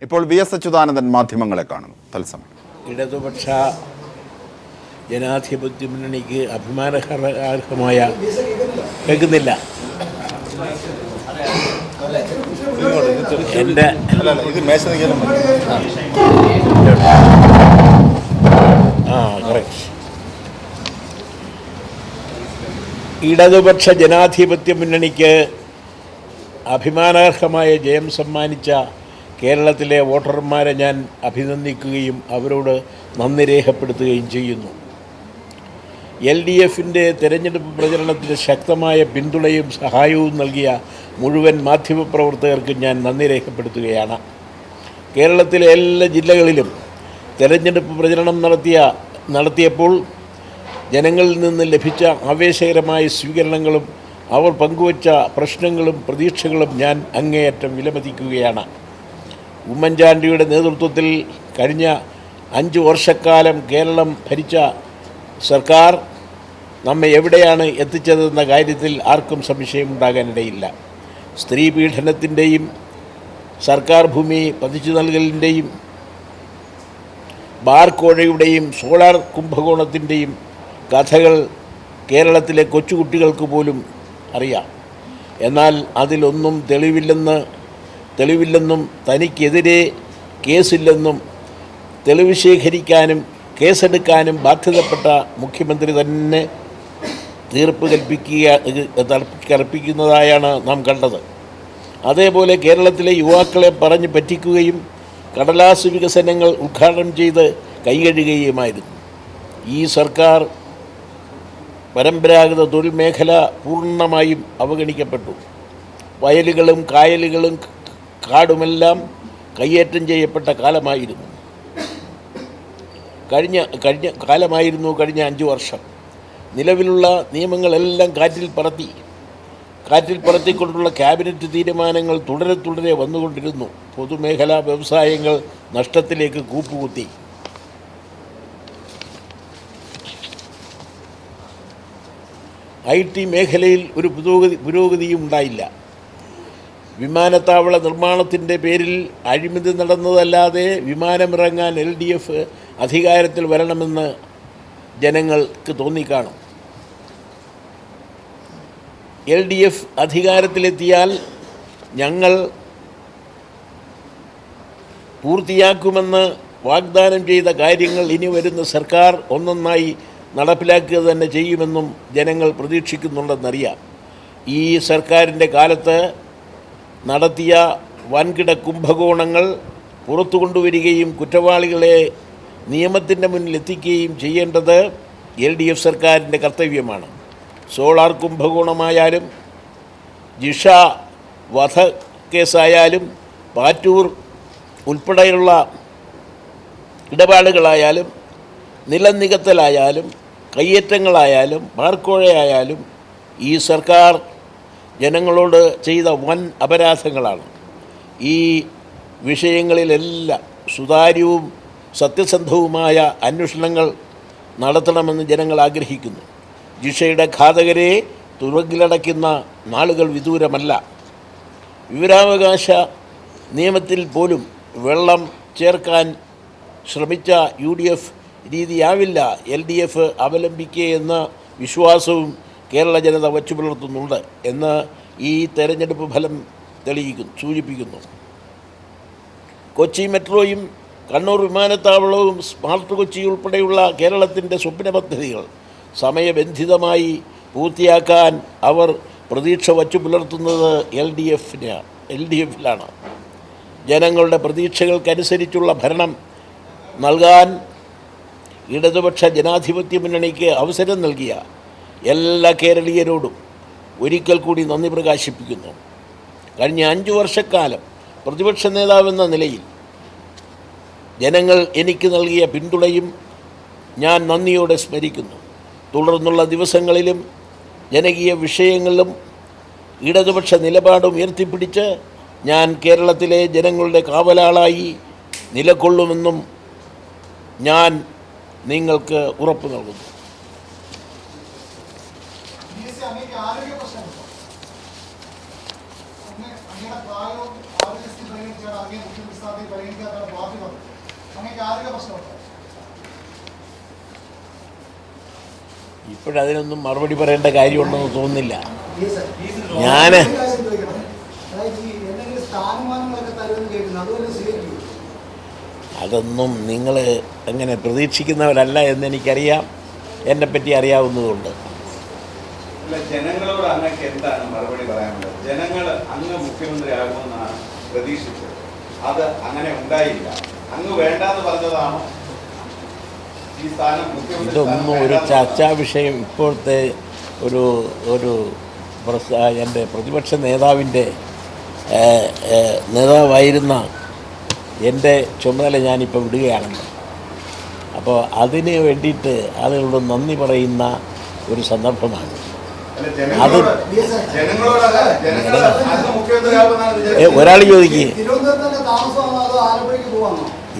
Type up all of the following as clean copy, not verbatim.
ഇപ്പോൾ VS അച്യുതാനന്ദൻ മാധ്യമങ്ങളെ കാണുന്നു. തത്സമയം. ഇടതുപക്ഷ ജനാധിപത്യ മുന്നണിക്ക് അഭിമാനകരമായ കേൾക്കുന്നില്ല. എൻ്റെ ഇടതുപക്ഷ ജനാധിപത്യ മുന്നണിക്ക് അഭിമാനാർഹമായ ജയം സമ്മാനിച്ച കേരളത്തിലെ വോട്ടർമാരെ ഞാൻ അഭിനന്ദിക്കുകയും അവരോട് നന്ദി രേഖപ്പെടുത്തുകയും ചെയ്യുന്നു. LDFിൻ്റെ തെരഞ്ഞെടുപ്പ് പ്രചരണത്തിന് ശക്തമായ പിന്തുണയും സഹായവും നൽകിയ മുഴുവൻ മാധ്യമപ്രവർത്തകർക്കും ഞാൻ നന്ദി രേഖപ്പെടുത്തുകയാണ്. കേരളത്തിലെ എല്ലാ ജില്ലകളിലും തെരഞ്ഞെടുപ്പ് പ്രചരണം നടത്തിയപ്പോൾ ജനങ്ങളിൽ നിന്ന് ലഭിച്ച ആവേശകരമായ സ്വീകരണങ്ങളും അവർ പങ്കുവച്ച പ്രശ്നങ്ങളും പ്രതീക്ഷകളും ഞാൻ അങ്ങേയറ്റം വിലമതിക്കുകയാണ്. ഉമ്മൻചാണ്ടിയുടെ നേതൃത്വത്തിൽ കഴിഞ്ഞ 5 വർഷക്കാലം കേരളം ഭരിച്ച സർക്കാർ നമ്മെ എവിടെയാണ് എത്തിച്ചതെന്ന കാര്യത്തിൽ ആർക്കും സംശയമുണ്ടാകാനിടയില്ല. സ്ത്രീ പീഡനത്തിൻ്റെയും സർക്കാർ ഭൂമി പതിച്ചു നൽകലിൻ്റെയും ബാർക്കോഴയുടെയും സോളാർ കുംഭകോണത്തിൻ്റെയും കഥകൾ കേരളത്തിലെ കൊച്ചുകുട്ടികൾക്ക് പോലും അറിയാം. എന്നാൽ അതിലൊന്നും തെളിവില്ലെന്നും തനിക്കെതിരെ കേസില്ലെന്നും തെളിവ് ശേഖരിക്കാനും കേസെടുക്കാനും ബാധ്യതപ്പെട്ട മുഖ്യമന്ത്രി തന്നെ തീർപ്പ് കൽപ്പിക്കുന്നതായാണ് നാം കണ്ടത്. അതേപോലെ കേരളത്തിലെ യുവാക്കളെ പറഞ്ഞു പറ്റിക്കുകയും കടലാസ് വികസനങ്ങൾ ഉദ്ഘാടനം ചെയ്ത് കൈകഴുകുകയുമായിരുന്നു. ഈ സർക്കാർ പരമ്പരാഗത തൊഴിൽ മേഖല പൂർണ്ണമായും അവഗണിക്കപ്പെട്ടു. വയലുകളും കായലുകളും കാടുമെല്ലാം കയ്യേറ്റം ചെയ്യപ്പെട്ട കാലമായിരുന്നു കഴിഞ്ഞ 5 വർഷം. നിലവിലുള്ള നിയമങ്ങളെല്ലാം കാറ്റിൽ പറത്തിക്കൊണ്ടുള്ള ക്യാബിനറ്റ് തീരുമാനങ്ങൾ തുടരെ വന്നുകൊണ്ടിരുന്നു. പൊതുമേഖലാ വ്യവസായങ്ങൾ നഷ്ടത്തിലേക്ക് കൂപ്പുകുത്തി. IT മേഖലയിൽ ഒരു പുരോഗതിയും ഉണ്ടായില്ല. വിമാനത്താവള നിർമ്മാണത്തിൻ്റെ പേരിൽ അഴിമതി നടന്നതല്ലാതെ വിമാനമിറങ്ങാൻ LDF അധികാരത്തിൽ വരണമെന്ന് ജനങ്ങൾക്ക് തോന്നിക്കാണും. LDF അധികാരത്തിലെത്തിയാൽ ഞങ്ങൾ പൂർത്തിയാക്കുമെന്ന് വാഗ്ദാനം ചെയ്ത കാര്യങ്ങൾ ഇനി വരുന്ന സർക്കാർ ഒന്നൊന്നായി നടപ്പിലാക്കുക തന്നെ ചെയ്യുമെന്നും ജനങ്ങൾ പ്രതീക്ഷിക്കുന്നുണ്ടെന്നറിയാം. ഈ സർക്കാരിൻ്റെ കാലത്ത് നടത്തിയ വൻകിട കുംഭകോണങ്ങൾ പുറത്തു കൊണ്ടുവരികയും കുറ്റവാളികളെ നിയമത്തിൻ്റെ മുന്നിൽ എത്തിക്കുകയും ചെയ്യേണ്ടത് LDF സർക്കാരിൻ്റെ കർത്തവ്യമാണ്. സോളാർ കുംഭകോണമായാലും ജിഷ വധക്കേസായാലും പാറ്റൂർ ഉൾപ്പെടെയുള്ള ഇടപാടുകളായാലും നിലം നികത്തലായാലും കയ്യേറ്റങ്ങളായാലും ബാർക്കോഴയായാലും ഈ സർക്കാർ ജനങ്ങളോട് ചെയ്ത വൻ അപരാധങ്ങളാണ്. ഈ വിഷയങ്ങളിലെല്ലാം സുതാര്യവും സത്യസന്ധവുമായ അന്വേഷണങ്ങൾ നടത്തണമെന്ന് ജനങ്ങൾ ആഗ്രഹിക്കുന്നു. ജിഷയുടെ ഘാതകരെ തുറങ്കിലടയ്ക്കുന്ന നാളുകൾ വിദൂരമല്ല. വിവരാവകാശ നിയമത്തിൽ പോലും വെള്ളം ചേർക്കാൻ ശ്രമിച്ച UDF രീതിയാവില്ല LDF അവലംബിക്കുകയെന്ന വിശ്വാസവും കേരള ജനത വച്ചു പുലർത്തുന്നുണ്ട് എന്ന് ഈ തെരഞ്ഞെടുപ്പ് ഫലം സൂചിപ്പിക്കുന്നു. കൊച്ചി മെട്രോയും കണ്ണൂർ വിമാനത്താവളവും സ്മാർട്ട് കൊച്ചി ഉൾപ്പെടെയുള്ള കേരളത്തിൻ്റെ സ്വപ്ന പദ്ധതികൾ സമയബന്ധിതമായി പൂർത്തിയാക്കാൻ അവർ പ്രതീക്ഷ വച്ചു പുലർത്തുന്നത് LDFിലാണ്. ജനങ്ങളുടെ പ്രതീക്ഷകൾക്കനുസരിച്ചുള്ള ഭരണം നൽകാൻ ഇടതുപക്ഷ ജനാധിപത്യ മുന്നണിക്ക് അവസരം നൽകിയ എല്ലാ കേരളീയരോടും ഒരിക്കൽ കൂടി നന്ദി പ്രകാശിപ്പിക്കുന്നു. കഴിഞ്ഞ 5 വർഷക്കാലം പ്രതിപക്ഷ നേതാവെന്ന നിലയിൽ ജനങ്ങൾ എനിക്ക് നൽകിയ പിന്തുണയും ഞാൻ നന്ദിയോടെ സ്മരിക്കുന്നു. തുടർന്നുള്ള ദിവസങ്ങളിലും ജനകീയ വിഷയങ്ങളിലും ഇടതുപക്ഷ നിലപാട് ഉയർത്തിപ്പിടിച്ച് ഞാൻ കേരളത്തിലെ ജനങ്ങളുടെ കാവലാളായി നിലകൊള്ളുമെന്നും ഞാൻ നിങ്ങൾക്ക് ഉറപ്പ് നൽകുന്നു. അങ്ങയുടെ പ്രായവും ആരോഗ്യസ്ഥിതി പരിഗണിച്ചാണ് അങ്ങേ മുഖ്യമന്ത്രി സ്ഥാനത്തേക്ക് ഇപ്പോഴതിനൊന്നും മറുപടി പറയേണ്ട കാര്യമുണ്ടെന്ന് തോന്നുന്നില്ല. ഞാൻ അതൊന്നും നിങ്ങൾ അങ്ങനെ പ്രതീക്ഷിക്കുന്നവരല്ല എന്നെനിക്കറിയാം, എന്നെപ്പറ്റി അറിയാവുന്നതുകൊണ്ട്. ജനങ്ങളോട് അങ്ങക്ക് എന്താണ് മറുപടി പറയാനുള്ളത്? ജനങ്ങൾ അങ്ങ് മുഖ്യമന്ത്രിയാകുമെന്നാണ് പ്രതീക്ഷിച്ചത്, അത് അങ്ങനെ ഉണ്ടായില്ല. അങ്ങ് വേണ്ടാന്ന് പറഞ്ഞതാണോ ഈ സ്ഥാനം? ഇതൊന്നും ഒരു ചർച്ചാ വിഷയം ഇപ്പോഴത്തെ ഒരു എൻ്റെ പ്രതിപക്ഷ നേതാവിൻ്റെ നേതാവായിരുന്ന എൻ്റെ ചുമതല ഞാനിപ്പോൾ വിടുകയാണല്ലോ. അപ്പോൾ അതിന് വേണ്ടിയിട്ട് ആളുകളോട് നന്ദി പറയുന്ന ഒരു സന്ദർഭമാണ് അത്. ഒരാൾ ചോദിക്കുക,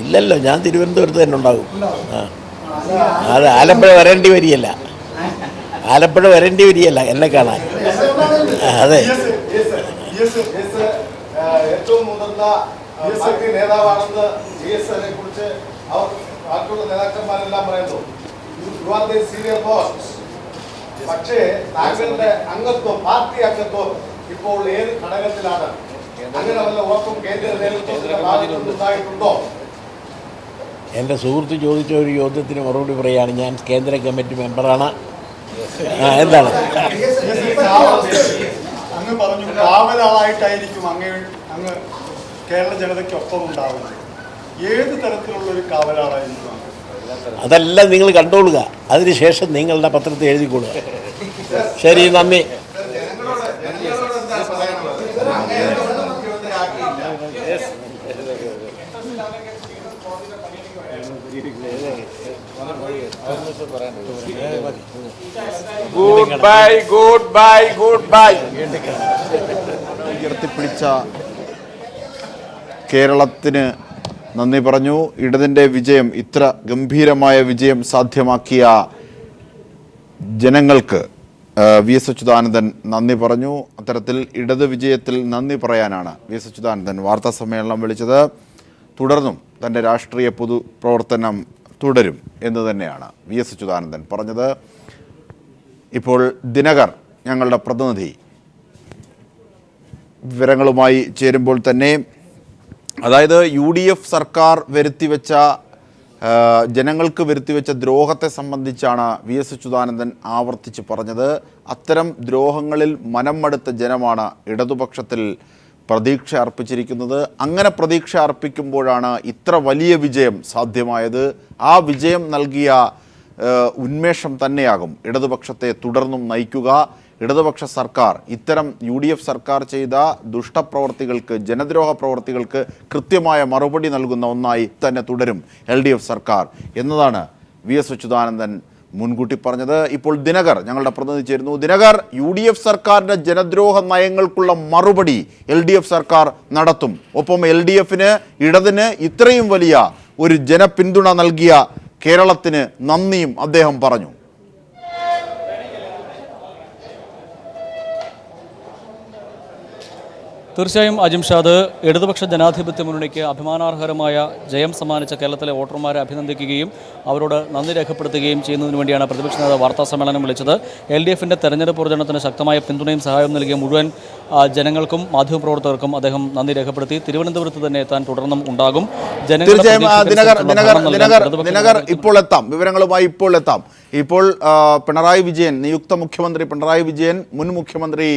ഇല്ലല്ലോ, ഞാൻ തിരുവനന്തപുരത്ത് തന്നെ ഉണ്ടാകും. അത് ആലപ്പുഴ വരേണ്ടി വരികയല്ല, ആലപ്പുഴ വരേണ്ടി വരികയല്ല എന്നെ കാണാൻ. അതെ, ഏറ്റവും മുതിർന്ന പാർട്ടി നേതാവാണെന്ന് GSനെ കുറിച്ച് അവർ ബാക്കിയുള്ള നേതാക്കന്മാരെല്ലാം പറയുന്നു. You are the senior most. പക്ഷേ താങ്കളുടെ അംഗത്വം, പാർട്ടി അംഗത്വം ഇപ്പോൾ ഏത് ഘടകത്തിലാണ്? അങ്ങനെ വല്ല ഉറപ്പും കേന്ദ്ര നേതൃത്വത്തിന്റെ ഭാഗത്തുനിന്ന് ഉണ്ടായിട്ടുണ്ടോ? എൻ്റെ സുഹൃത്ത് ചോദിച്ച ഒരു ചോദ്യത്തിന് മറുപടി പറയുകയാണ്. ഞാൻ കേന്ദ്ര കമ്മിറ്റി മെമ്പറാണ്. എന്താണ് അങ്ങ് പറഞ്ഞു, കാവലാളായിട്ടായിരിക്കും അങ്ങ് കേരള ജനതയ്ക്കൊപ്പം ഉണ്ടാവുന്നത്. ഏത് തരത്തിലുള്ളൊരു കാവലാളായിരിക്കും? അതെല്ലാം നിങ്ങൾ കണ്ടോളുക, അതിനുശേഷം നിങ്ങളുടെ പത്രത്തിൽ എഴുതിക്കൊള്ളുക. ശരി, നന്ദി. Good bye, good bye, good bye. ഉയർത്തിപ്പിടിച്ച കേരളത്തിന് നന്ദി പറഞ്ഞു. ഇടതിൻ്റെ വിജയം, ഇത്ര ഗംഭീരമായ വിജയം സാധ്യമാക്കിയ ജനങ്ങൾക്ക് വി.എസ്. അച്യുതാനന്ദൻ നന്ദി പറഞ്ഞു. അത്തരത്തിൽ ഇടത് വിജയത്തിൽ നന്ദി പറയാനാണ് വി.എസ്. അച്യുതാനന്ദൻ വാർത്താ സമ്മേളനം വിളിച്ചത്. തുടർന്നും തൻ്റെ രാഷ്ട്രീയ പൊതുപ്രവർത്തനം തുടരും എന്ന് തന്നെയാണ് വി.എസ്. അച്യുതാനന്ദൻ പറഞ്ഞത്. ഇപ്പോൾ ദിനകർ, ഞങ്ങളുടെ പ്രതിനിധി, വിവരങ്ങളുമായി ചേരുമ്പോൾ തന്നെ, അതായത് UDF സർക്കാർ ജനങ്ങൾക്ക് വരുത്തിവെച്ച ദ്രോഹത്തെ സംബന്ധിച്ചാണ് വി.എസ്. അച്യുതാനന്ദൻ ആവർത്തിച്ച് പറഞ്ഞത്. അത്തരം ദ്രോഹങ്ങളിൽ മനം മടുത്ത ജനമാണ് ഇടതുപക്ഷത്തിൽ പ്രതീക്ഷ അർപ്പിച്ചിരിക്കുന്നത്. അങ്ങനെ പ്രതീക്ഷ അർപ്പിക്കുമ്പോഴാണ് ഇത്ര വലിയ വിജയം സാധ്യമായത്. ആ വിജയം നൽകിയ ഉന്മേഷം തന്നെയാകും ഇടതുപക്ഷത്തെ തുടർന്നും നയിക്കുക. ഇടതുപക്ഷ സർക്കാർ ഇത്തരം UDF സർക്കാർ ചെയ്ത ദുഷ്ടപ്രവർത്തികൾക്ക്, ജനദ്രോഹ പ്രവർത്തികൾക്ക് കൃത്യമായ മറുപടി നൽകുന്ന ഒന്നായി തന്നെ തുടരും LDF സർക്കാർ എന്നതാണ് വി.എസ്. അച്യുതാനന്ദൻ മുൻകൂട്ടി പറഞ്ഞത്. ഇപ്പോൾ ദിനകർ, ഞങ്ങളുടെ പ്രതിനിധി ചേരുന്നു. ദിനകർ, UDF സർക്കാരിൻ്റെ ജനദ്രോഹ നയങ്ങൾക്കുള്ള മറുപടി LDF സർക്കാർ നടത്തും. ഒപ്പം LDFന്, ഇടതിന് ഇത്രയും വലിയ ഒരു ജനപിന്തുണ നൽകിയ കേരളത്തിന് നന്ദിയും അദ്ദേഹം പറഞ്ഞു. തീർച്ചയായും അജിംഷാദ്, ഇടതുപക്ഷ ജനാധിപത്യ മുന്നണിക്ക് അഭിമാനാർഹമായ ജയം സമ്മാനിച്ച കേരളത്തിലെ വോട്ടർമാരെ അഭിനന്ദിക്കുകയും അവരോട് നന്ദി രേഖപ്പെടുത്തുകയും ചെയ്യുന്നതിന് വേണ്ടിയാണ് പ്രതിപക്ഷ നേതാവ് വാർത്താ സമ്മേളനം വിളിച്ചത്. LDFൻ്റെ തെരഞ്ഞെടുപ്പ് പ്രചരണത്തിന് ശക്തമായ പിന്തുണയും സഹായവും നൽകിയ മുഴുവൻ ജനങ്ങൾക്കും മാധ്യമപ്രവർത്തകർക്കും അദ്ദേഹം നന്ദി രേഖപ്പെടുത്തി. തിരുവനന്തപുരത്ത് തന്നെ എത്താൻ തുടർന്നും ഉണ്ടാകും. ദിനകർ ഇപ്പോൾ എത്താം, വിവരങ്ങളുമായി ഇപ്പോൾ എത്താം. ഇപ്പോൾ പിണറായി വിജയൻ, നിയുക്ത മുഖ്യമന്ത്രി പിണറായി വിജയൻ മുൻ മുഖ്യമന്ത്രി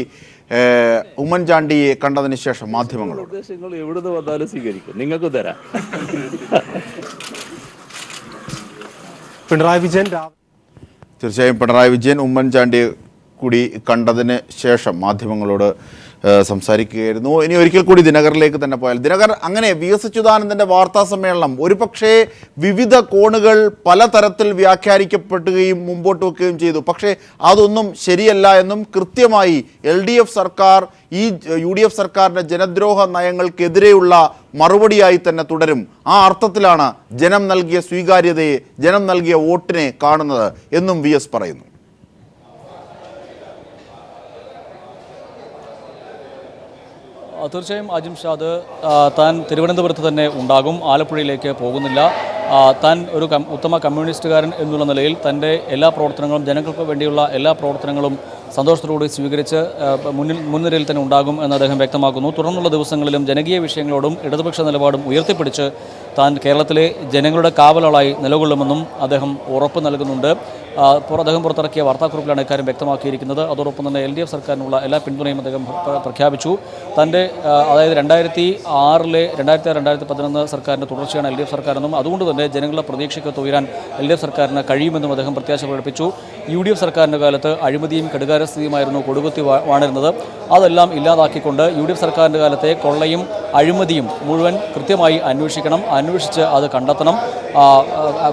ഉമ്മൻചാണ്ടിയെ കണ്ടതിന് ശേഷം മാധ്യമങ്ങളോട്, നിർദ്ദേശങ്ങൾ എവിടുന്ന് വന്നാലും സ്വീകരിക്കും, നിങ്ങൾക്ക് തരാം. പിണറായി വിജയൻ തീർച്ചയായും പിണറായി വിജയൻ ഉമ്മൻചാണ്ടിയെ കൂടി കണ്ടതിന് ശേഷം മാധ്യമങ്ങളോട് സംസാരിക്കുകയായിരുന്നു. ഇനി ഒരിക്കൽ കൂടി ദിനകറിലേക്ക് തന്നെ പോയാൽ, ദിനകർ, അങ്ങനെ വി.എസ്. അച്യുതാനന്ദൻ്റെ വാർത്താ സമ്മേളനം ഒരുപക്ഷെ വിവിധ കോണുകൾ പലതരത്തിൽ വ്യാഖ്യാനിക്കപ്പെടുകയും മുമ്പോട്ട് വെക്കുകയും ചെയ്തു. പക്ഷേ അതൊന്നും ശരിയല്ല എന്നും കൃത്യമായി LDF സർക്കാർ ഈ UDF സർക്കാരിൻ്റെ ജനദ്രോഹ നയങ്ങൾക്കെതിരെയുള്ള മറുപടിയായി തന്നെ തുടരും. ആ അർത്ഥത്തിലാണ് ജനം നൽകിയ സ്വീകാര്യതയെ, ജനം നൽകിയ വോട്ടിനെ കാണുന്നത് എന്നും വി.എസ്. പറയുന്നു. തീർച്ചയായും അജിംഷാദ് താൻ തിരുവനന്തപുരത്ത് തന്നെ ഉണ്ടാകും, ആലപ്പുഴയിലേക്ക് പോകുന്നില്ല. താൻ ഒരു ഉത്തമ കമ്മ്യൂണിസ്റ്റുകാരൻ എന്നുള്ള നിലയിൽ തൻ്റെ എല്ലാ പ്രവർത്തനങ്ങളും ജനങ്ങൾക്ക് വേണ്ടിയുള്ള എല്ലാ പ്രവർത്തനങ്ങളും സന്തോഷത്തോടുകൂടി സ്വീകരിച്ച് മുൻനിരയിൽ തന്നെ ഉണ്ടാകും എന്ന് അദ്ദേഹം വ്യക്തമാക്കുന്നു. തുടർന്നുള്ള ദിവസങ്ങളിലും ജനകീയ വിഷയങ്ങളോടും ഇടതുപക്ഷ നിലപാടും ഉയർത്തിപ്പിടിച്ച് താൻ കേരളത്തിലെ ജനങ്ങളുടെ കാവലാളായി നിലകൊള്ളുമെന്നും അദ്ദേഹം ഉറപ്പ് നൽകുന്നുണ്ട്. അദ്ദേഹം പുറത്തിറക്കിയ വാർത്താക്കുറിപ്പിലാണ് ഇക്കാര്യം വ്യക്തമാക്കിയിരിക്കുന്നത്. അതോടൊപ്പം തന്നെ LDF സർക്കാരിനുള്ള എല്ലാ പിന്തുണയും അദ്ദേഹം പ്രഖ്യാപിച്ചു. തൻ്റെ അതായത് 2006-ലെ 2011 സർക്കാരിൻ്റെ തുടർച്ചയാണ് LDF സർക്കാരെന്നും അതുകൊണ്ട് തന്നെ ജനങ്ങളുടെ പ്രതീക്ഷയ്ക്കൊത്ത് ഉയരാൻ LDF സർക്കാരിന് കഴിയുമെന്നും അദ്ദേഹം പ്രത്യാശ പ്രകടിപ്പിച്ചു. UDF സർക്കാരിൻ്റെ കാലത്ത് അഴിമതിയും കെടുകാര്യസ്ഥിതിയുമായിരുന്നു കൊടുകുത്തി വാണിരുന്നത്. അതെല്ലാം ഇല്ലാതാക്കിക്കൊണ്ട് UDF സർക്കാരിൻ്റെ കാലത്തെ കൊള്ളയും അഴിമതിയും മുഴുവൻ കൃത്യമായി അന്വേഷിക്കണം, അന്വേഷിച്ച് അത് കണ്ടെത്തണം,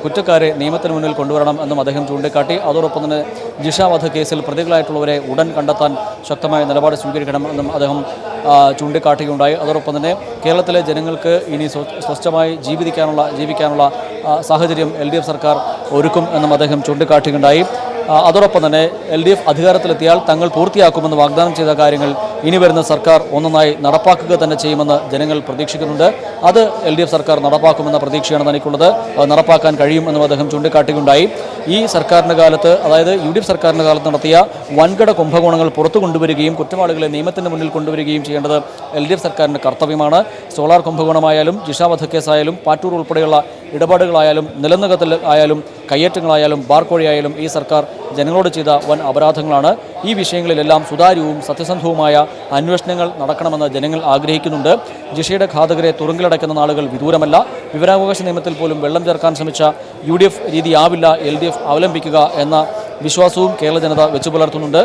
കുറ്റക്കാരെ നിയമത്തിന് മുന്നിൽ കൊണ്ടുവരണം എന്നും അദ്ദേഹം ചൂണ്ടിക്കാട്ടി. അതോടൊപ്പം തന്നെ ജിഷ വധക്കേസിൽ പ്രതികളായിട്ടുള്ളവരെ ഉടൻ കണ്ടെത്താൻ ശക്തമായ നിലപാട് സ്വീകരിക്കണം എന്നും അദ്ദേഹം ചൂണ്ടിക്കാട്ടുകയുണ്ടായി. അതോടൊപ്പം തന്നെ കേരളത്തിലെ ജനങ്ങൾക്ക് ഇനി സ്വസ്ഥമായി ജീവിക്കാനുള്ള സാഹചര്യം LDF സർക്കാർ ഒരുക്കും എന്നും അദ്ദേഹം ചൂണ്ടിക്കാട്ടുകയുണ്ടായി. അതോടൊപ്പം തന്നെ LDF അധികാരത്തിലെത്തിയാൽ തങ്ങൾ പൂർത്തിയാക്കുമെന്ന് വാഗ്ദാനം ചെയ്ത കാര്യങ്ങൾ ഇനി വരുന്ന സർക്കാർ ഒന്നൊന്നായി നടപ്പാക്കുക തന്നെ ചെയ്യുമെന്ന് ജനങ്ങൾ പ്രതീക്ഷിക്കുന്നുണ്ട്. അത് LDF സർക്കാർ നടപ്പാക്കുമെന്ന പ്രതീക്ഷയാണ് തനിക്കുള്ളത്. നടപ്പാക്കാൻ കഴിയുമെന്നും അദ്ദേഹം ചൂണ്ടിക്കാട്ടുകയുണ്ടായി. ഈ സർക്കാരിൻ്റെ കാലത്ത്, അതായത് UDF സർക്കാരിൻ്റെ കാലത്ത് നടത്തിയ വൻകിട കുംഭകോണങ്ങൾ പുറത്തു കൊണ്ടുവരികയും കുറ്റവാളികളെ നിയമത്തിൻ്റെ മുന്നിൽ കൊണ്ടുവരികയും ചെയ്യേണ്ടത് LDF സർക്കാരിൻ്റെ കർത്തവ്യമാണ്. സോളാർ കുംഭകോണമായാലും ജിഷ വധക്കേസായാലും പാറ്റൂർ ഉൾപ്പെടെയുള്ള ഇടപാടുകളായാലും നിലനികത്തൽ ആയാലും കയ്യേറ്റങ്ങളായാലും ബാർക്കോഴിയായാലും ഈ സർക്കാർ ജനങ്ങളോട് ചെയ്ത വൻ അപരാധങ്ങളാണ്. ഈ വിഷയങ്ങളിലെല്ലാം സുതാര്യവും സത്യസന്ധവുമായ അന്വേഷണങ്ങൾ നടക്കണമെന്ന് ജനങ്ങൾ ആഗ്രഹിക്കുന്നുണ്ട്. ജിഷയുടെ ഘാതകരെ തുറുങ്കിലടയ്ക്കുന്ന നാളുകൾ വിദൂരമല്ല. വിവരാവകാശ നിയമത്തിൽ പോലും വെള്ളം ചേർക്കാൻ ശ്രമിച്ച UDF രീതിയാവില്ല LDF അവലംബിക്കുക എന്ന വിശ്വാസവും കേരള ജനത വെച്ചു പുലർത്തുന്നുണ്ട്.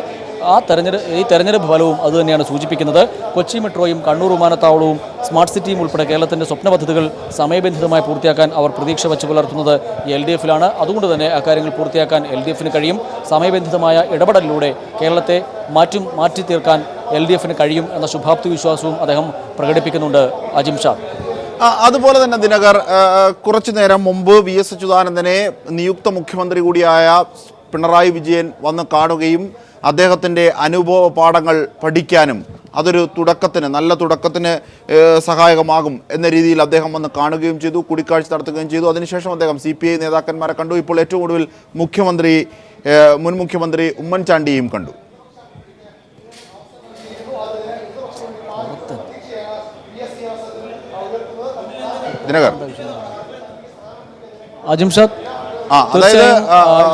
ഈ തെരഞ്ഞെടുപ്പ് ഫലവും അതുതന്നെയാണ് സൂചിപ്പിക്കുന്നത്. കൊച്ചി മെട്രോയും കണ്ണൂർ വിമാനത്താവളവും സ്മാർട്ട് സിറ്റിയും ഉൾപ്പെടെ കേരളത്തിൻ്റെ സ്വപ്ന പദ്ധതികൾ സമയബന്ധിതമായി പൂർത്തിയാക്കാൻ അവർ പ്രതീക്ഷ വെച്ച് പുലർത്തുന്നത് LDFലാണ്. അതുകൊണ്ട് തന്നെ അക്കാര്യങ്ങൾ പൂർത്തിയാക്കാൻ LDFന് കഴിയും. സമയബന്ധിതമായ ഇടപെടലിലൂടെ കേരളത്തെ മാറ്റി തീർക്കാൻ LDFന് കഴിയും എന്ന ശുഭാപ്തി വിശ്വാസവും അദ്ദേഹം പ്രകടിപ്പിക്കുന്നുണ്ട്. അജിംഷാദ്, അതുപോലെ തന്നെ ദിനകർ, കുറച്ചു നേരം മുമ്പ് VS അച്യുതാനന്ദനെ നിയുക്ത മുഖ്യമന്ത്രി കൂടിയായ പിണറായി വിജയൻ വന്ന് കാണുകയും അദ്ദേഹത്തിൻ്റെ അനുഭവ പാഠങ്ങൾ പഠിക്കാനും അതൊരു നല്ല തുടക്കത്തിന് സഹായകമാകും എന്ന രീതിയിൽ അദ്ദേഹം വന്ന് കാണുകയും ചെയ്തു, കൂടിക്കാഴ്ച നടത്തുകയും ചെയ്തു. അതിനുശേഷം അദ്ദേഹം CPI നേതാക്കന്മാരെ കണ്ടു. ഇപ്പോൾ ഏറ്റവും ഒടുവിൽ മുൻ മുഖ്യമന്ത്രി ഉമ്മൻചാണ്ടിയെയും കണ്ടു. ദിനകർ, അജിംഷാദ്,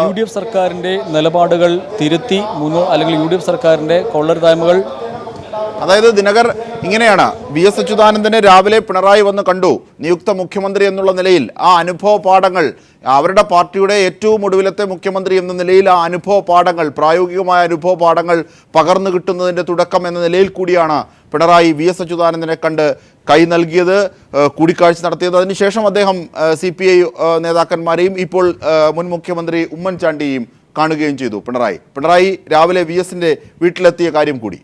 UDF സർക്കാരിൻ്റെ നിലപാടുകൾ തിരുത്തി അല്ലെങ്കിൽ UDF സർക്കാരിൻ്റെ കൊള്ളരുതായ്മകൾ, അതായത് ദിനകർ ഇങ്ങനെയാണ്. VS അച്യുതാനന്ദനെ രാവിലെ പിണറായി വന്ന് കണ്ടു നിയുക്ത മുഖ്യമന്ത്രി എന്നുള്ള നിലയിൽ. ആ അനുഭവ പാഠങ്ങൾ, അവരുടെ പാർട്ടിയുടെ ഏറ്റവും ഒടുവിലത്തെ മുഖ്യമന്ത്രി എന്ന നിലയിൽ ആ അനുഭവ പാഠങ്ങൾ, പ്രായോഗികമായ അനുഭവ പാഠങ്ങൾ പകർന്നു കിട്ടുന്നതിൻ്റെ തുടക്കം എന്ന നിലയിൽ കൂടിയാണ് പിണറായി VS അച്യുതാനന്ദനെ കണ്ട് കൈ നൽകിയത്, കൂടിക്കാഴ്ച നടത്തിയത്. അതിനുശേഷം അദ്ദേഹം CPI നേതാക്കന്മാരെയും ഇപ്പോൾ മുൻ മുഖ്യമന്ത്രി ഉമ്മൻചാണ്ടിയെയും കാണുകയും ചെയ്തു. പിണറായി രാവിലെ VSന്റെ വീട്ടിലെത്തിയ കാര്യം കൂടി.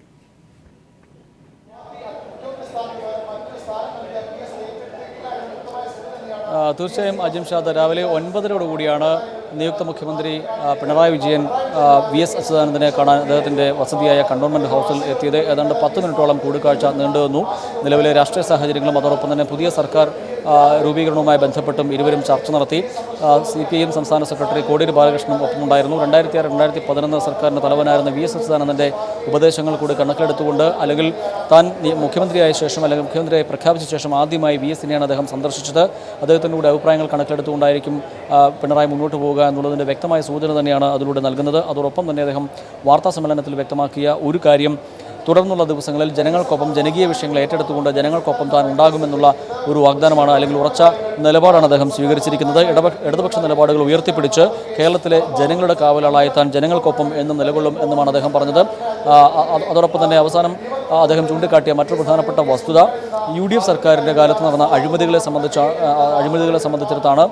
തീർച്ചയായും അജിംഷാദ്, രാവിലെ 9:30 നിയുക്ത മുഖ്യമന്ത്രി പിണറായി വിജയൻ VS അച്യുതാനന്ദനെ കാണാൻ അദ്ദേഹത്തിൻ്റെ വസതിയായ കണ്ടോൺമെൻറ് ഹൗസിൽ എത്തിയത്. ഏതാണ്ട് 10 മിനിറ്റോളം കൂടിക്കാഴ്ച നീണ്ടുവന്നു. നിലവിലെ രാഷ്ട്രീയ സാഹചര്യങ്ങളും അതോടൊപ്പം തന്നെ പുതിയ സർക്കാർ രൂപീകരണവുമായി ബന്ധപ്പെട്ടും ഇരുവരും ചർച്ച നടത്തി. CPIM സംസ്ഥാന സെക്രട്ടറി കോടിയേരി ബാലകൃഷ്ണനും ഒപ്പമുണ്ടായിരുന്നു. 2006-2011 സർക്കാരിൻ്റെ തലവനായിരുന്ന VS അച്യുതാനന്ദൻ്റെ ഉപദേശങ്ങൾ കൂടി കണക്കിലെടുത്തുകൊണ്ട്, അല്ലെങ്കിൽ താൻ മുഖ്യമന്ത്രിയായ ശേഷം അല്ലെങ്കിൽ മുഖ്യമന്ത്രിയായി പ്രഖ്യാപിച്ച ശേഷം ആദ്യമായി VSനെയാണ് അദ്ദേഹം സന്ദർശിച്ചത്. അദ്ദേഹത്തിൻ്റെ കൂടെ അഭിപ്രായങ്ങൾ കണക്കിലെടുത്തുകൊണ്ടായിരിക്കും പിണറായി മുന്നോട്ട് പോവുക എന്നുള്ളതിൻ്റെ വ്യക്തമായ സൂചന തന്നെയാണ് അതിലൂടെ നൽകുന്നത്. അതോടൊപ്പം തന്നെ അദ്ദേഹം വാർത്താ സമ്മേളനത്തിൽ വ്യക്തമാക്കിയ ഒരു കാര്യം, തുടർന്നുള്ള ദിവസങ്ങളിൽ ജനങ്ങൾക്കൊപ്പം ജനകീയ വിഷയങ്ങൾ ഏറ്റെടുത്തുകൊണ്ട് ജനങ്ങൾക്കൊപ്പം താൻ ഉണ്ടാകുമെന്നുള്ള ഒരു വാഗ്ദാനമാണ്, അല്ലെങ്കിൽ ഉറച്ച നിലപാടാണ് അദ്ദേഹം സ്വീകരിച്ചിരിക്കുന്നത്. ഇടതുപക്ഷ നിലപാടുകൾ ഉയർത്തിപ്പിടിച്ച് കേരളത്തിലെ ജനങ്ങളുടെ കാവലാളായി താൻ ജനങ്ങൾക്കൊപ്പം എന്നും നിലകൊള്ളും എന്നുമാണ് അദ്ദേഹം പറഞ്ഞത്. അതോടൊപ്പം തന്നെ അവസാനം അദ്ദേഹം ചൂണ്ടിക്കാട്ടിയ മറ്റൊരു പ്രധാനപ്പെട്ട വസ്തുത, UDF സർക്കാരിൻ്റെ കാലത്ത് നടന്ന അഴിമതികളെ സംബന്ധിച്ചിടത്താണ്.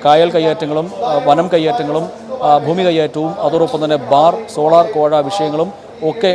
കായൽ കയ്യേറ്റങ്ങളും വനം കയ്യേറ്റങ്ങളും ഭൂമി കയ്യേറ്റവും അതോടൊപ്പം തന്നെ സോളാർ കോഴ വിഷയങ്ങളും ഒക്കെ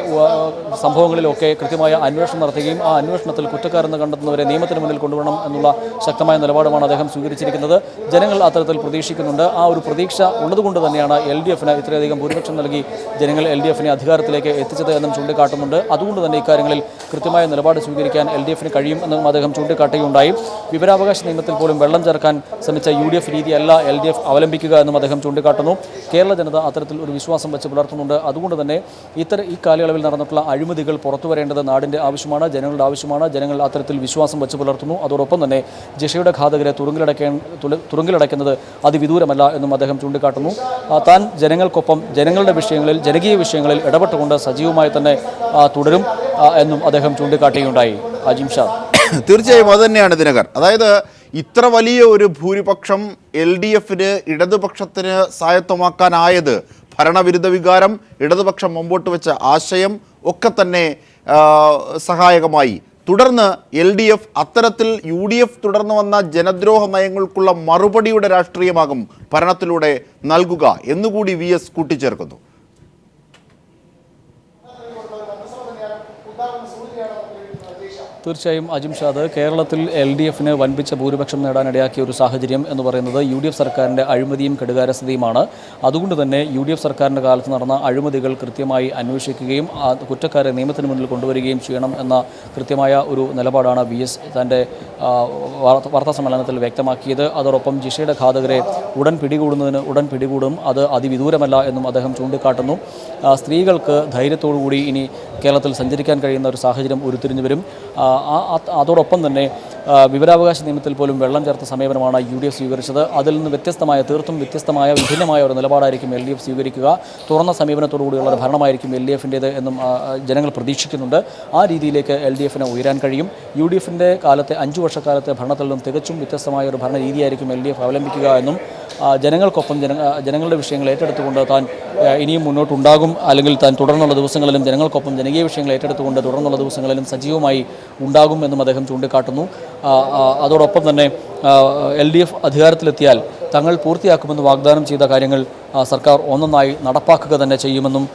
സംഭവങ്ങളിലൊക്കെ കൃത്യമായ അന്വേഷണം നടത്തുകയും ആ അന്വേഷണത്തിൽ കുറ്റക്കാരെന്ന് കണ്ടെത്തുന്നവരെ നിയമത്തിന് മുന്നിൽ കൊണ്ടുവരണം എന്നുള്ള ശക്തമായ നിലപാടുമാണ് അദ്ദേഹം സ്വീകരിച്ചിരിക്കുന്നത്. ജനങ്ങൾ അത്തരത്തിൽ പ്രതീക്ഷിക്കുന്നുണ്ട്. ആ ഒരു പ്രതീക്ഷ ഉള്ളതുകൊണ്ട് തന്നെയാണ് LDFന് ഇത്രയധികം ഭൂരിപക്ഷം നൽകി ജനങ്ങൾ LDFനെ അധികാരത്തിലേക്ക് എത്തിച്ചത് എന്നും ചൂണ്ടിക്കാട്ടുന്നുണ്ട്. അതുകൊണ്ട് തന്നെ ഇക്കാര്യങ്ങളിൽ കൃത്യമായ നിലപാട് സ്വീകരിക്കാൻ LDFന് കഴിയും എന്നും അദ്ദേഹം ചൂണ്ടിക്കാട്ടുകയുണ്ടായി. വിവരാവകാശ നിയമത്തിൽ പോലും വെള്ളം ചേർക്കാൻ ശ്രമിച്ച UDF രീതിയല്ല LDF അവലംബിക്കുക എന്നും അദ്ദേഹം ചൂണ്ടിക്കാട്ടുന്നു. കേരള ജനത അത്തരത്തിൽ ഒരു വിശ്വാസം വെച്ച് പുലർത്തുന്നുണ്ട്. അതുകൊണ്ട് തന്നെ ഈ കാലയളവിൽ നടന്നിട്ടുള്ള അഴിമതികൾ പുറത്തു വരേണ്ടത് നാടിൻ്റെ ആവശ്യമാണ്, ജനങ്ങളുടെ ആവശ്യമാണ്. ജനങ്ങൾ അത്തരത്തിൽ വിശ്വാസം വെച്ച് പുലർത്തുന്നു. അതോടൊപ്പം തന്നെ ജിഷയുടെ ഘാതകരെ തുറുങ്കിലടയ്ക്കുന്നത് അതിവിദൂരമല്ല എന്നും അദ്ദേഹം ചൂണ്ടിക്കാട്ടുന്നു. താൻ ജനങ്ങൾക്കൊപ്പം ജനങ്ങളുടെ വിഷയങ്ങളിൽ, ജനകീയ വിഷയങ്ങളിൽ ഇടപെട്ടുകൊണ്ട് സജീവമായി തന്നെ തുടരും എന്നും അദ്ദേഹം ചൂണ്ടിക്കാട്ടുകയുണ്ടായി. അജിം ഷാ, തീർച്ചയായും അതുതന്നെയാണ് ദിനകർ. അതായത് ഇത്ര വലിയ ഒരു ഭൂരിപക്ഷം LDFന് ഇടതുപക്ഷത്തിന് സ്വായത്തമാക്കാനായത് ഭരണവിരുദ്ധ വികാരം, ഇടതുപക്ഷം മുമ്പോട്ട് വെച്ച ആശയം ഒക്കെ തന്നെ സഹായകമായി. തുടർന്ന് LDF അത്തരത്തിൽ UDF തുടർന്ന് വന്ന ജനദ്രോഹ നയങ്ങൾക്കുള്ള മറുപടിയുടെ രാഷ്ട്രീയമാകും ഭരണത്തിലൂടെ നൽകുക എന്നുകൂടി VS കൂട്ടിച്ചേർക്കുന്നു. തീർച്ചയായും അജിം ഷാദ്, കേരളത്തിൽ LDFന് വൻപിച്ച ഭൂരിപക്ഷം നേടാനിടയാക്കിയ ഒരു സാഹചര്യം എന്ന് പറയുന്നത് UDF സർക്കാരിൻ്റെ അഴിമതിയും കെടുകാര്യസ്ഥതയുമാണ്. അതുകൊണ്ട് തന്നെ UDF സർക്കാരിൻ്റെ കാലത്ത് നടന്ന അഴിമതികൾ കൃത്യമായി അന്വേഷിക്കുകയും കുറ്റക്കാരെ നിയമത്തിന് മുന്നിൽ കൊണ്ടുവരികയും ചെയ്യണം എന്ന കൃത്യമായ ഒരു നിലപാടാണ് VS തൻ്റെ വാർത്താസമ്മേളനത്തിൽ വ്യക്തമാക്കിയത്. അതോടൊപ്പം ജിഷയുടെ ഘാതകരെ ഉടൻ പിടികൂടും, അത് അതിവിദൂരമല്ല എന്നും അദ്ദേഹം ചൂണ്ടിക്കാട്ടുന്നു. സ്ത്രീകൾക്ക് ധൈര്യത്തോടുകൂടി ഇനി കേരളത്തിൽ സഞ്ചരിക്കാൻ കഴിയുന്ന ഒരു സാഹചര്യം ഉരുത്തിരിഞ്ഞു വരും. അതോടൊപ്പം തന്നെ വിവരാവകാശ നിയമത്തിൽ പോലും വെള്ളം ചേർത്ത സമീപനമാണ് UDF സ്വീകരിച്ചത്. അതിൽ നിന്ന് തീർത്തും വ്യത്യസ്തമായ വിഭിന്നമായ ഒരു നിലപാടായിരിക്കും LDF സ്വീകരിക്കുക. തുറന്ന സമീപനത്തോടുകൂടിയുള്ള ഒരു ഭരണമായിരിക്കും LDFൻ്റേത് എന്നും ജനങ്ങൾ പ്രതീക്ഷിക്കുന്നുണ്ട്. ആ രീതിയിലേക്ക് LDFന് ഉയരാൻ കഴിയും. UDFൻ്റെ കാലത്തെ 5 വർഷക്കാലത്തെ ഭരണത്തിൽ നിന്നും തികച്ചും വ്യത്യസ്തമായ ഒരു ഭരണ രീതിയായിരിക്കും LDF അവലംബിക്കുക എന്നും ജനങ്ങൾക്കൊപ്പം ജനങ്ങളുടെ വിഷയങ്ങൾ ഏറ്റെടുത്തുകൊണ്ട് താൻ ഇനിയും മുന്നോട്ടുണ്ടാകും, അല്ലെങ്കിൽ താൻ തുടർന്നുള്ള ദിവസങ്ങളിലും ജനങ്ങൾക്കൊപ്പം ജനകീയ വിഷയങ്ങൾ ഏറ്റെടുത്തുകൊണ്ട് തുടർന്നുള്ള ദിവസങ്ങളിലും സജീവമായി ഉണ്ടാകും എന്നും അദ്ദേഹം ചൂണ്ടിക്കാട്ടുന്നു. അതോടൊപ്പം തന്നെ LDF അധികാരത്തിലെത്തിയാൽ തങ്ങൾ പൂർത്തിയാക്കുമെന്ന് വാഗ്ദാനം ചെയ്ത കാര്യങ്ങൾ സർക്കാർ ഒന്നൊന്നായി നടപ്പാക്കുക തന്നെ ചെയ്യുമെന്നും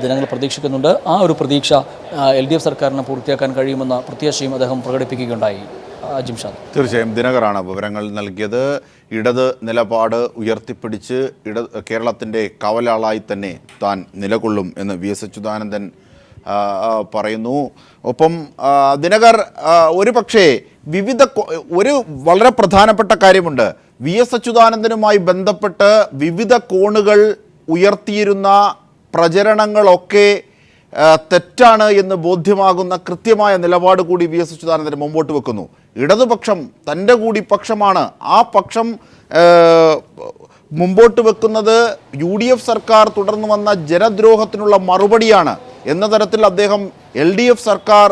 ജനങ്ങൾ പ്രതീക്ഷിക്കുന്നുണ്ട്. ആ ഒരു പ്രതീക്ഷ LDF സർക്കാരിന് പൂർത്തിയാക്കാൻ കഴിയുമെന്ന പ്രത്യാശയും അദ്ദേഹം പ്രകടിപ്പിക്കുകയുണ്ടായി. ജിംഷാദ്, തീർച്ചയായും ദിനകറാണ് വിവരങ്ങൾ നൽകിയത്. ഇടത് നിലപാട് ഉയർത്തിപ്പിടിച്ച് കേരളത്തിൻ്റെ കാവലാളായി തന്നെ താൻ നിലകൊള്ളും എന്ന് VS അച്യുതാനന്ദൻ പറയുന്നു. ഒപ്പം ദിനകർ, ഒരു പക്ഷേ ഒരു വളരെ പ്രധാനപ്പെട്ട കാര്യമുണ്ട്. VS അച്യുതാനന്ദനുമായി ബന്ധപ്പെട്ട് വിവിധ കോണുകൾ ഉയർത്തിയിരുന്ന പ്രചരണങ്ങളൊക്കെ തെറ്റാണ് എന്ന് ബോധ്യമാകുന്ന കൃത്യമായ നിലപാട് കൂടി VS അച്യുതാനന്ദൻ മുമ്പോട്ട് വെക്കുന്നു. ഇടതുപക്ഷം തൻ്റെ കൂടി പക്ഷമാണ്. ആ പക്ഷം മുമ്പോട്ട് വെക്കുന്നത് UDF സർക്കാർ തുടർന്ന് വന്ന ജനദ്രോഹത്തിനുള്ള മറുപടിയാണ് എന്ന തരത്തിൽ അദ്ദേഹം LDF സർക്കാർ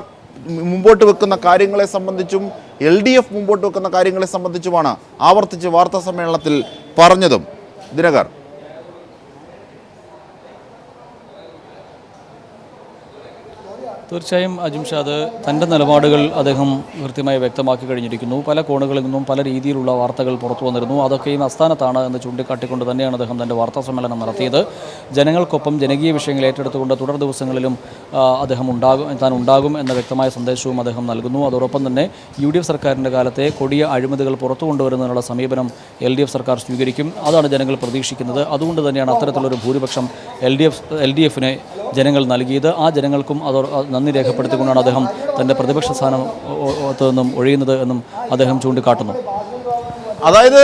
മുമ്പോട്ട് വെക്കുന്ന കാര്യങ്ങളെ സംബന്ധിച്ചും LDF മുമ്പോട്ട് വെക്കുന്ന കാര്യങ്ങളെ സംബന്ധിച്ചുമാണ് ആവർത്തിച്ച് വാർത്താ സമ്മേളനത്തിൽ പറഞ്ഞതും. ദിനകർ, തീർച്ചയായും അജിംഷാദ് തൻ്റെ നിലപാടുകൾ അദ്ദേഹം കൃത്യമായി വ്യക്തമാക്കി കഴിഞ്ഞിരിക്കുന്നു. പല കോണുകളിൽ നിന്നും പല രീതിയിലുള്ള വാർത്തകൾ പുറത്തു വന്നിരുന്നു. അതൊക്കെയും അസ്ഥാനത്താണ് എന്ന് ചൂണ്ടിക്കാട്ടിക്കൊണ്ട് തന്നെയാണ് അദ്ദേഹം തൻ്റെ വാർത്താ സമ്മേളനം നടത്തിയത്. ജനങ്ങൾക്കൊപ്പം ജനകീയ വിഷയങ്ങൾ ഏറ്റെടുത്തുകൊണ്ട് തുടർ ദിവസങ്ങളിലും താൻ ഉണ്ടാകും എന്ന വ്യക്തമായ സന്ദേശവും അദ്ദേഹം നൽകുന്നു. അതോടൊപ്പം തന്നെ UDF സർക്കാരിൻ്റെ കാലത്തെ കൊടിയ അഴിമതികൾ പുറത്തു കൊണ്ടുവരുന്നതിനുള്ള സമീപനം LDF സർക്കാർ സ്വീകരിക്കും. അതാണ് ജനങ്ങൾ പ്രതീക്ഷിക്കുന്നത്. അതുകൊണ്ട് തന്നെയാണ് അത്തരത്തിലൊരു ഭൂരിപക്ഷം LDFന് ജനങ്ങൾ നൽകിയത്. ആ ജനങ്ങൾക്കും നന്ദി രേഖപ്പെടുത്തിക്കൊണ്ടാണ് അദ്ദേഹം തൻ്റെ പ്രതിപക്ഷ സ്ഥാനത്ത് നിന്നും ഒഴിയുന്നത് എന്നും അദ്ദേഹം ചൂണ്ടിക്കാട്ടുന്നു. അതായത്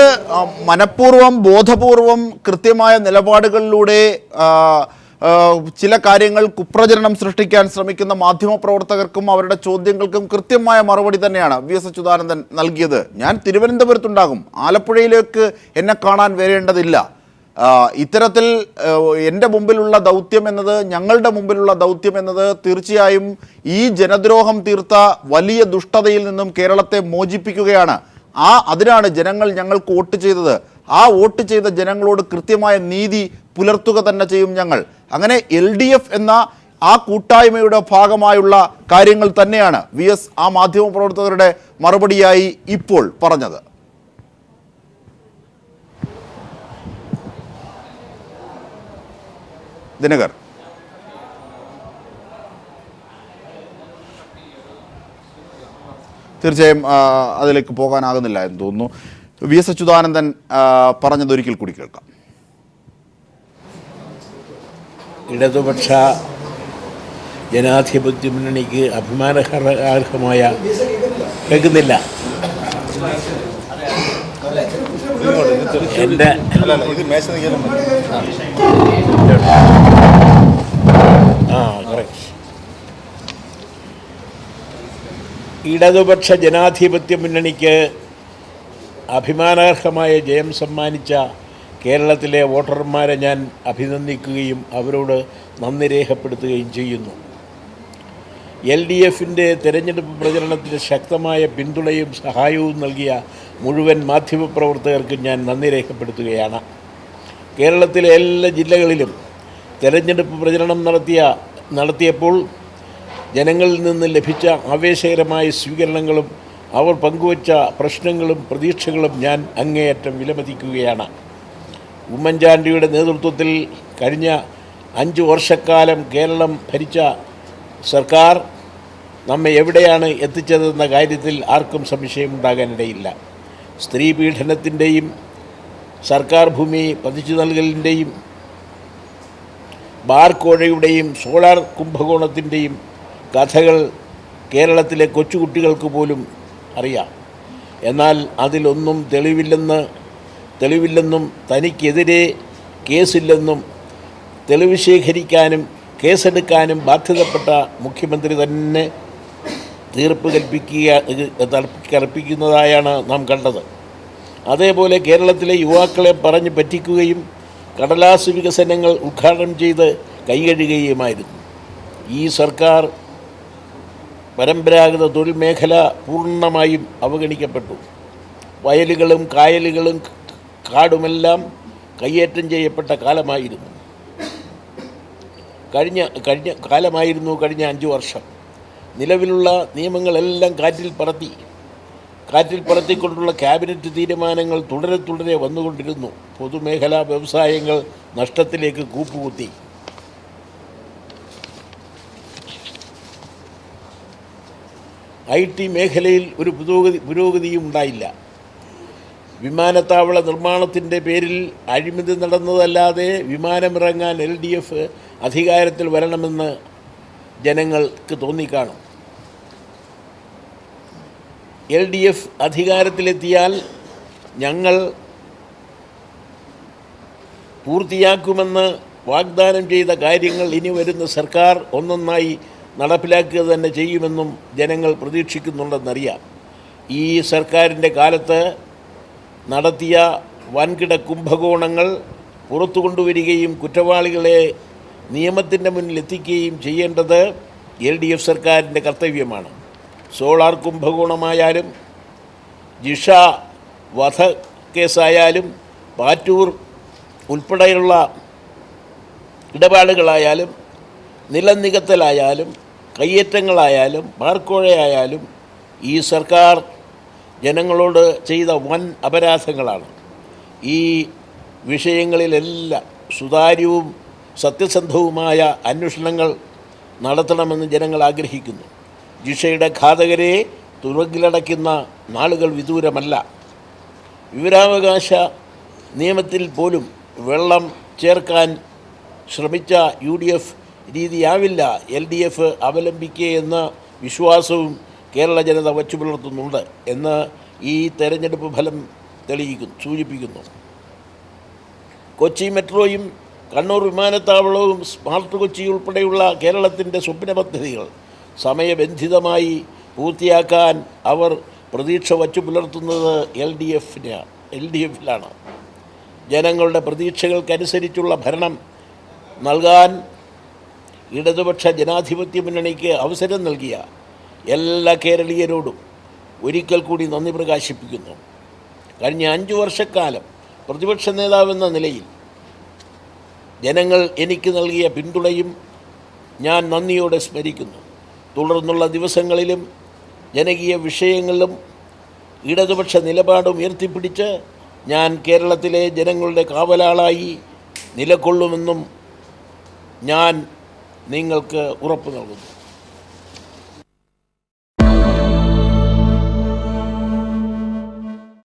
മനഃപൂർവ്വം ബോധപൂർവം കൃത്യമായ നിലപാടുകളിലൂടെ ചില കാര്യങ്ങൾ കുപ്രചരണം സൃഷ്ടിക്കാൻ ശ്രമിക്കുന്ന മാധ്യമപ്രവർത്തകർക്കും അവരുടെ ചോദ്യങ്ങൾക്കും കൃത്യമായ മറുപടി തന്നെയാണ് VS അച്യുതാനന്ദൻ നൽകിയത്. ഞാൻ തിരുവനന്തപുരത്തുണ്ടാകും, ആലപ്പുഴയിലേക്ക് എന്നെ കാണാൻ വരേണ്ടതില്ല. ഇത്തരത്തിൽ എൻ്റെ മുമ്പിലുള്ള ദൗത്യം എന്നത്, ഞങ്ങളുടെ മുമ്പിലുള്ള ദൗത്യം എന്നത് തീർച്ചയായും ഈ ജനദ്രോഹം തീർത്ത വലിയ ദുഷ്ടതയിൽ നിന്നും കേരളത്തെ മോചിപ്പിക്കുകയാണ്. അതിനാണ് ജനങ്ങൾ ഞങ്ങൾക്ക് വോട്ട് ചെയ്തത്. ആ വോട്ട് ചെയ്ത ജനങ്ങളോട് കൃത്യമായ നീതി പുലർത്തുക തന്നെ ചെയ്യും ഞങ്ങൾ. അങ്ങനെ LDF എന്ന ആ കൂട്ടായ്മയുടെ ഭാഗമായുള്ള കാര്യങ്ങൾ തന്നെയാണ് VS ആ മാധ്യമപ്രവർത്തകരുടെ മറുപടിയായി ഇപ്പോൾ പറഞ്ഞത്. ദിനകർ, തീർച്ചയായും അതിലേക്ക് പോകാനാകുന്നില്ല എന്ന് തോന്നുന്നു. VS അച്യുതാനന്ദൻ പറഞ്ഞതൊരിക്കൽ കൂടി കേൾക്കാം. ഇടതുപക്ഷ ജനാധിപത്യ മുന്നണിക്ക് അഭിമാനാർഹമായ കേൾക്കുന്നില്ല. എൻ്റെ ഇടതുപക്ഷ ജനാധിപത്യ മുന്നണിക്ക് അഭിമാനാർഹമായ ജയം സമ്മാനിച്ച കേരളത്തിലെ വോട്ടർമാരെ ഞാൻ അഭിനന്ദിക്കുകയും അവരോട് നന്ദി രേഖപ്പെടുത്തുകയും ചെയ്യുന്നു. LDFിൻ്റെ തെരഞ്ഞെടുപ്പ് പ്രചരണത്തിന് ശക്തമായ പിന്തുണയും സഹായവും നൽകിയ മുഴുവൻ മാധ്യമപ്രവർത്തകർക്കും ഞാൻ നന്ദി രേഖപ്പെടുത്തുകയാണ്. കേരളത്തിലെ എല്ലാ ജില്ലകളിലും തെരഞ്ഞെടുപ്പ് പ്രചരണം നടത്തിയപ്പോൾ ജനങ്ങളിൽ നിന്ന് ലഭിച്ച ആവേശകരമായ സ്വീകരണങ്ങളും അവർ പങ്കുവച്ച പ്രശ്നങ്ങളും പ്രതീക്ഷകളും ഞാൻ അങ്ങേയറ്റം വിലമതിക്കുകയാണ്. ഉമ്മൻചാണ്ടിയുടെ നേതൃത്വത്തിൽ കഴിഞ്ഞ 5 വർഷക്കാലം കേരളം ഭരിച്ച സർക്കാർ നമ്മെ എവിടെയാണ് എത്തിച്ചതെന്ന കാര്യത്തിൽ ആർക്കും സംശയമുണ്ടാകാനിടയില്ല. സ്ത്രീ പീഡനത്തിൻ്റെയും സർക്കാർ ഭൂമി പതിച്ചു നൽകലിൻ്റെയും ബാർക്കോഴയുടെയും സോളാർ കുംഭകോണത്തിൻ്റെയും കഥകൾ കേരളത്തിലെ കൊച്ചുകുട്ടികൾക്ക് പോലും അറിയാം. എന്നാൽ അതിലൊന്നും തെളിവില്ലെന്നും തനിക്കെതിരെ കേസില്ലെന്നും തെളിവ് ശേഖരിക്കാനും കേസെടുക്കാനും ബാധ്യതപ്പെട്ട മുഖ്യമന്ത്രി തന്നെ തീർപ്പ് കൽപ്പിക്കുന്നതായാണ് നാം കണ്ടത്. അതേപോലെ കേരളത്തിലെ യുവാക്കളെ പറഞ്ഞ് പറ്റിക്കുകയും കടലാസ് വികസനങ്ങൾ ഉദ്ഘാടനം ചെയ്ത് കൈകഴുകുകയുമായിരുന്നു. ഈ സർക്കാർ പരമ്പരാഗത തൊഴിൽ മേഖല പൂർണ്ണമായും അവഗണിക്കപ്പെട്ടു. വയലുകളും കായലുകളും കാടുമെല്ലാം കയ്യേറ്റം ചെയ്യപ്പെട്ട കാലമായിരുന്നു കഴിഞ്ഞ 5 വർഷം. നിലവിലുള്ള നിയമങ്ങളെല്ലാം കാറ്റിൽ പറത്തിക്കൊണ്ടുള്ള ക്യാബിനറ്റ് തീരുമാനങ്ങൾ തുടരെ വന്നുകൊണ്ടിരുന്നു. പൊതുമേഖലാ വ്യവസായങ്ങൾ നഷ്ടത്തിലേക്ക് കൂപ്പുകുത്തി. IT മേഖലയിൽ ഒരു പുരോഗതിയും ഉണ്ടായില്ല. വിമാനത്താവള നിർമ്മാണത്തിൻ്റെ പേരിൽ അഴിമതി നടന്നതല്ലാതെ വിമാനമിറങ്ങാൻ LDF അധികാരത്തിൽ വരണമെന്ന് ജനങ്ങൾക്ക് തോന്നിക്കാണും. LDF അധികാരത്തിലെത്തിയാൽ ഞങ്ങൾ പൂർത്തിയാക്കുമെന്ന് വാഗ്ദാനം ചെയ്ത കാര്യങ്ങൾ ഇനി വരുന്ന സർക്കാർ ഒന്നൊന്നായി നടപ്പിലാക്കുക തന്നെ ചെയ്യുമെന്നും ജനങ്ങൾ പ്രതീക്ഷിക്കുന്നുണ്ടെന്നറിയാം. ഈ സർക്കാരിൻ്റെ കാലത്ത് നടത്തിയ വൻകിട കുംഭകോണങ്ങൾ പുറത്തു കൊണ്ടുവരികയും കുറ്റവാളികളെ നിയമത്തിൻ്റെ മുന്നിൽ എത്തിക്കുകയും ചെയ്യേണ്ടത് LDF സർക്കാരിൻ്റെ കർത്തവ്യമാണ്. സോളാർ കുംഭകോണമായാലും ജിഷ വധക്കേസായാലും പാറ്റൂർ ഉൾപ്പെടെയുള്ള ഇടപാടുകളായാലും നിലം നികത്തലായാലും കയ്യേറ്റങ്ങളായാലും ബാർക്കോഴയായാലും ഈ സർക്കാർ ജനങ്ങളോട് ചെയ്ത വൻ അപരാധങ്ങളാണ്. ഈ വിഷയങ്ങളിലെല്ലാം സുതാര്യവും സത്യസന്ധവുമായ അന്വേഷണങ്ങൾ നടത്തണമെന്ന് ജനങ്ങൾ ആഗ്രഹിക്കുന്നു. ജിഷയുടെ ഘാതകരെ തുറങ്കിലടയ്ക്കുന്ന നാളുകൾ വിദൂരമല്ല. വിവരാവകാശ നിയമത്തിൽ പോലും വെള്ളം ചേർക്കാൻ ശ്രമിച്ച UDF രീതിയാവില്ല LDF അവലംബിക്കുകയെന്ന വിശ്വാസവും കേരള ജനത വച്ചു പുലർത്തുന്നുണ്ട് എന്ന് ഈ തെരഞ്ഞെടുപ്പ് ഫലം സൂചിപ്പിക്കുന്നു. കൊച്ചി മെട്രോയും കണ്ണൂർ വിമാനത്താവളവും സ്മാർട്ട് കൊച്ചി ഉൾപ്പെടെയുള്ള കേരളത്തിൻ്റെ സ്വപ്ന പദ്ധതികൾ സമയബന്ധിതമായി പൂർത്തിയാക്കാൻ അവർ പ്രതീക്ഷ വച്ചു പുലർത്തുന്നത് LDFിലാണ്. ജനങ്ങളുടെ പ്രതീക്ഷകൾക്കനുസരിച്ചുള്ള ഭരണം നൽകാൻ ഇടതുപക്ഷ ജനാധിപത്യ മുന്നണിക്ക് അവസരം നൽകിയ എല്ലാ കേരളീയരോടും ഒരിക്കൽ കൂടി നന്ദി പ്രകാശിപ്പിക്കുന്നു. കഴിഞ്ഞ 5 വർഷക്കാലം പ്രതിപക്ഷ നേതാവെന്ന നിലയിൽ ജനങ്ങൾ എനിക്ക് നൽകിയ പിന്തുണയും ഞാൻ നന്ദിയോടെ സ്മരിക്കുന്നു. തുടർന്നുള്ള ദിവസങ്ങളിലും ജനകീയ വിഷയങ്ങളിലും ഇടതുപക്ഷ നിലപാടും ഉയർത്തിപ്പിടിച്ച് ഞാൻ കേരളത്തിലെ ജനങ്ങളുടെ കാവലാളായി നിലകൊള്ളുമെന്നും ഞാൻ നിങ്ങൾക്ക് ഉറപ്പ് നൽകുന്നു.